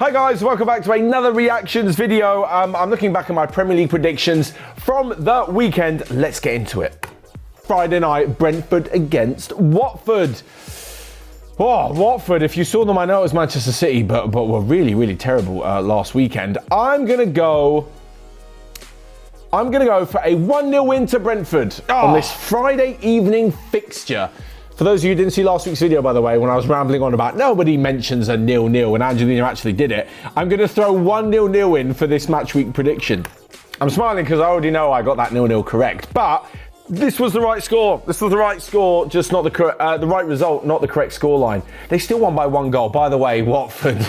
Hi guys, welcome back to another reactions video. I'm looking back at my Premier League predictions from the weekend. Let's get into it. Friday night, Brentford against Watford. Oh, Watford, if you saw them, I know it was Manchester City, but were really, really terrible last weekend. I'm gonna go for a 1-0 win to Brentford on this Friday evening fixture. For those of you who didn't see last week's video, by the way, when I was rambling on about nobody mentions a 0-0 and Angelina actually did it, I'm going to throw 1-0 in for this match week prediction. I'm smiling because I already know I got that 0-0 correct, but this was the right score. This was the right score, just not the right result, not the correct scoreline. They still won by 1 goal. By the way, Watford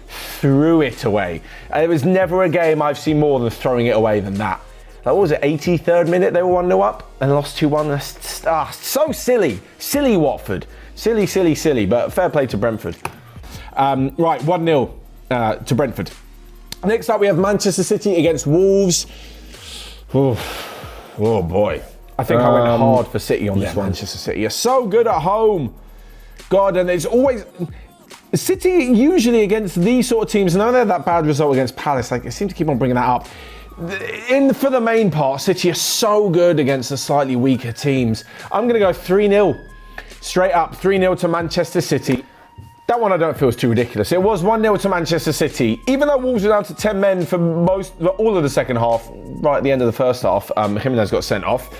threw it away. It was never a game I've seen more than throwing it away than that. What was it, 83rd minute they were 1-0 up and lost 2-1. So silly. Silly Watford. Silly, but fair play to Brentford. Right, 1-0 to Brentford. Next up, we have Manchester City against Wolves. Oh boy. I think I went hard for City on this one. Manchester City are so good at home. God, and it's always... City usually against these sort of teams, and I know they had that bad result against Palace, I seem to keep on bringing that up. For the main part, City are so good against the slightly weaker teams. I'm going to go 3-0. Straight up, 3-0 to Manchester City. That one I don't feel is too ridiculous. It was 1-0 to Manchester City. Even though Wolves were down to 10 men for all of the second half, right at the end of the first half, Jimenez got sent off.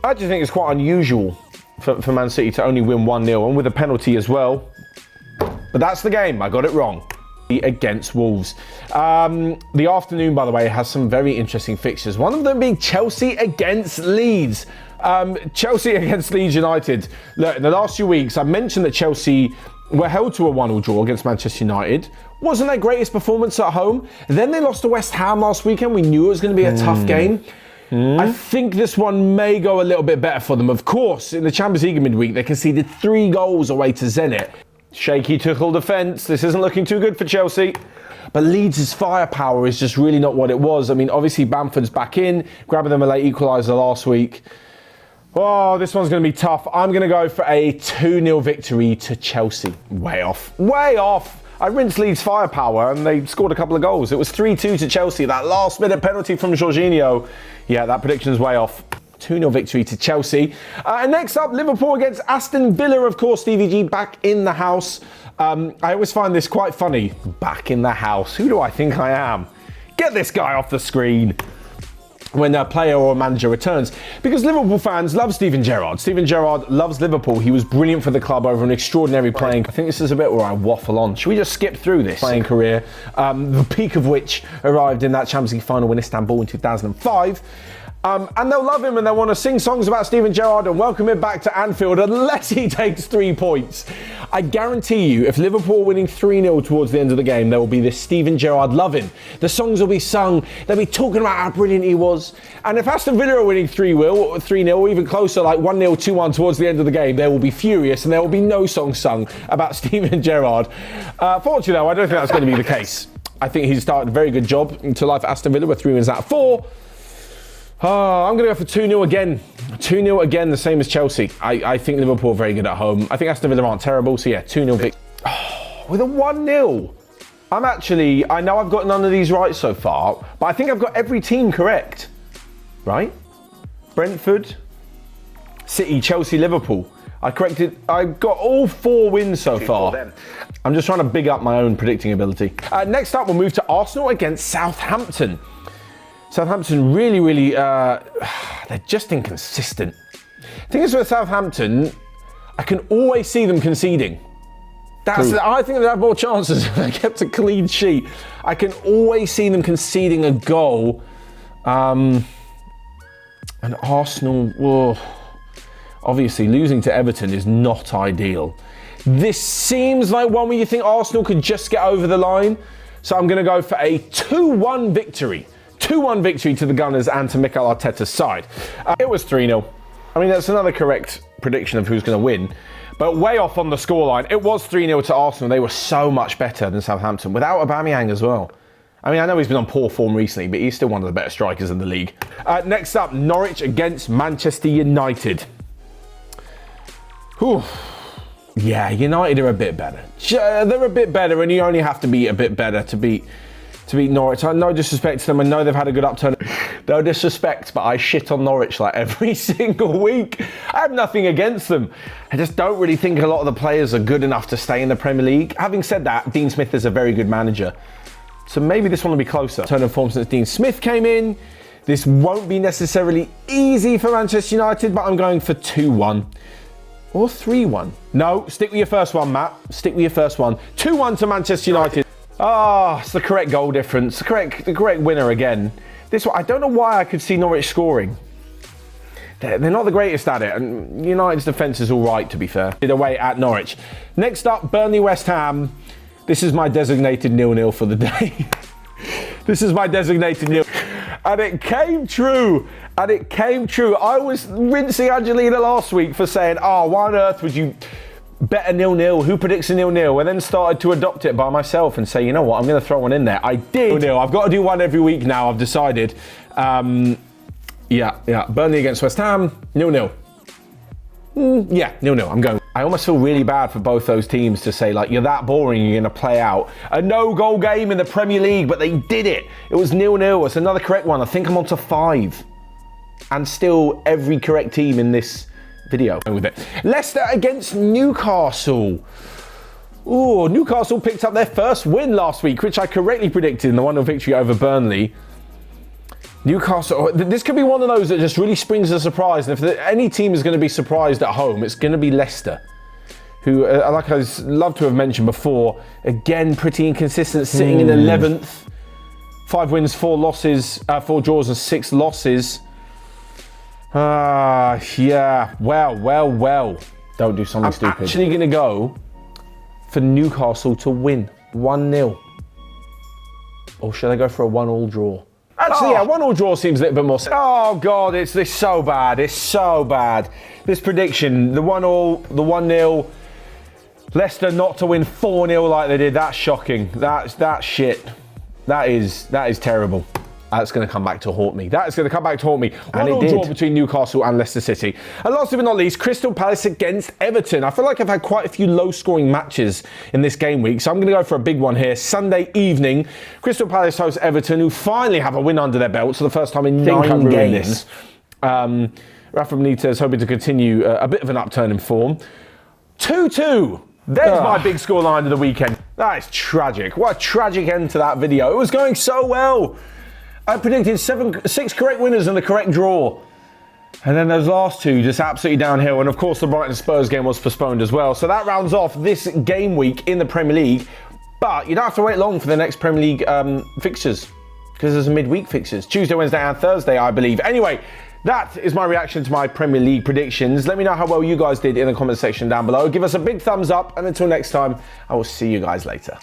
I just think it's quite unusual for Man City to only win 1-0 and with a penalty as well. But that's the game. I got it wrong. Against Wolves. The afternoon, by the way, has some very interesting fixtures. One of them being Chelsea against Leeds. Chelsea against Leeds United. Look, in the last few weeks, I mentioned that Chelsea were held to a 1-1 draw against Manchester United. Wasn't their greatest performance at home. Then they lost to West Ham last weekend. We knew it was going to be a tough game. I think this one may go a little bit better for them. Of course, in the Champions League midweek, they conceded 3 goals away to Zenit. Shaky Tuchel defence. This isn't looking too good for Chelsea. But Leeds' firepower is just really not what it was. I mean, obviously Bamford's back in, grabbing them a late equaliser last week. Oh, this one's going to be tough. I'm going to go for a 2-0 victory to Chelsea. Way off. Way off. I rinsed Leeds' firepower and they scored a couple of goals. It was 3-2 to Chelsea. That last-minute penalty from Jorginho. Yeah, that prediction's way off. 2-0 victory to Chelsea. And next up, Liverpool against Aston Villa, of course. Stevie G back in the house. I always find this quite funny. Back in the house. Who do I think I am? Get this guy off the screen when a player or a manager returns. Because Liverpool fans love Steven Gerrard. Steven Gerrard loves Liverpool. He was brilliant for the club over an extraordinary playing. I think this is a bit where I waffle on. Should we just skip through this playing career? The peak of which arrived in that Champions League final in Istanbul in 2005. And they'll love him and they'll want to sing songs about Steven Gerrard and welcome him back to Anfield unless he takes 3 points. I guarantee you, if Liverpool are winning 3-0 towards the end of the game, there will be this Steven Gerrard loving. The songs will be sung. They'll be talking about how brilliant he was. And if Aston Villa are winning 3-0 or even closer, like 1-0, 2-1 towards the end of the game, they will be furious and there will be no song sung about Steven Gerrard. Fortunately, though, I don't think that's going to be the case. I think he's started a very good job into life at Aston Villa with 3 wins out of 4. Oh, I'm going to go for 2-0 again. 2-0 again, the same as Chelsea. I think Liverpool are very good at home. I think Aston Villa aren't terrible, so yeah, 2-0 victory. Oh, with a 1-0. I know I've got none of these right so far, but I think I've got every team correct. Right? Brentford, City, Chelsea, Liverpool. I got all 4 wins so far. I'm just trying to big up my own predicting ability. Next up, we'll move to Arsenal against Southampton. Southampton really, they're just inconsistent. The thing is with Southampton, I can always see them conceding. I think they'd have more chances if they kept a clean sheet. I can always see them conceding a goal. And Arsenal, obviously losing to Everton is not ideal. This seems like one where you think Arsenal could just get over the line. So I'm going to go for a 2-1 victory. 2-1 victory to the Gunners and to Mikel Arteta's side. It was 3-0. I mean, that's another correct prediction of who's going to win. But way off on the scoreline. It was 3-0 to Arsenal. They were so much better than Southampton, without Aubameyang as well. I mean, I know he's been on poor form recently, but he's still one of the better strikers in the league. Next up, Norwich against Manchester United. Whew. Yeah, United are a bit better. They're a bit better, and you only have to be a bit better to beat Norwich. No disrespect to them. I know they've had a good upturn. No disrespect, but I shit on Norwich like every single week. I have nothing against them. I just don't really think a lot of the players are good enough to stay in the Premier League. Having said that, Dean Smith is a very good manager. So maybe this one will be closer. Turn of form since Dean Smith came in. This won't be necessarily easy for Manchester United, but I'm going for 2-1 or 3-1. No, stick with your first one, Matt. Stick with your first one. 2-1 to Manchester United. Ah, it's the correct goal difference. The correct winner again. This one, I don't know why I could see Norwich scoring. They're not the greatest at it, and United's defence is all right, to be fair. Away at Norwich. Next up, Burnley West Ham. This is my designated 0-0 for the day. This is my designated 0. And it came true. And it came true. I was rinsing Angelina last week for saying, oh, why on earth would you bet a 0-0? Who predicts a 0-0? And then started to adopt it by myself and say, you know what, I'm going to throw one in there. I did. 0-0. I've got to do one every week now, I've decided. Yeah. Burnley against West Ham, 0-0. Yeah, 0-0. I'm going. I almost feel really bad for both those teams to say, like, you're that boring, you're going to play out a no-goal game in the Premier League, but they did it. It was 0-0. It's another correct one. I think I'm on to 5. And still every correct team in this video. With it. Leicester against Newcastle. Ooh, Newcastle picked up their first win last week, which I correctly predicted in the 1-0 victory over Burnley. Newcastle, this could be one of those that just really springs a surprise. And if any team is going to be surprised at home, it's going to be Leicester, who, like I love to have mentioned before, again, pretty inconsistent, sitting in 11th. 5 wins, 4 losses, 4 draws and 6 losses. Yeah, well. Don't do something stupid. I'm actually going to go for Newcastle to win 1-0. Or should I go for a 1-1 draw? Actually, yeah, 1-1 draw seems a little bit more. Oh, God, it's so bad. It's so bad. This prediction, the 1-1, the 1-0, Leicester not to win 4-0 like they did, that's shocking. That's shit. That is terrible. That's going to come back to haunt me. That is going to come back to haunt me. And it did. Draw between Newcastle and Leicester City. And last but not least, Crystal Palace against Everton. I feel like I've had quite a few low-scoring matches in this game week, so I'm going to go for a big one here. Sunday evening, Crystal Palace hosts Everton, who finally have a win under their belts for the first time in 9 games. Rafa Benitez hoping to continue a bit of an upturn in form. 2-2. There's my big scoreline of the weekend. That is tragic. What a tragic end to that video. It was going so well. I predicted 6 correct winners and a correct draw. And then those last 2 just absolutely downhill. And of course, the Brighton Spurs game was postponed as well. So that rounds off this game week in the Premier League. But you don't have to wait long for the next Premier League fixtures, because there's a midweek fixtures. Tuesday, Wednesday and Thursday, I believe. Anyway, that is my reaction to my Premier League predictions. Let me know how well you guys did in the comment section down below. Give us a big thumbs up. And until next time, I will see you guys later.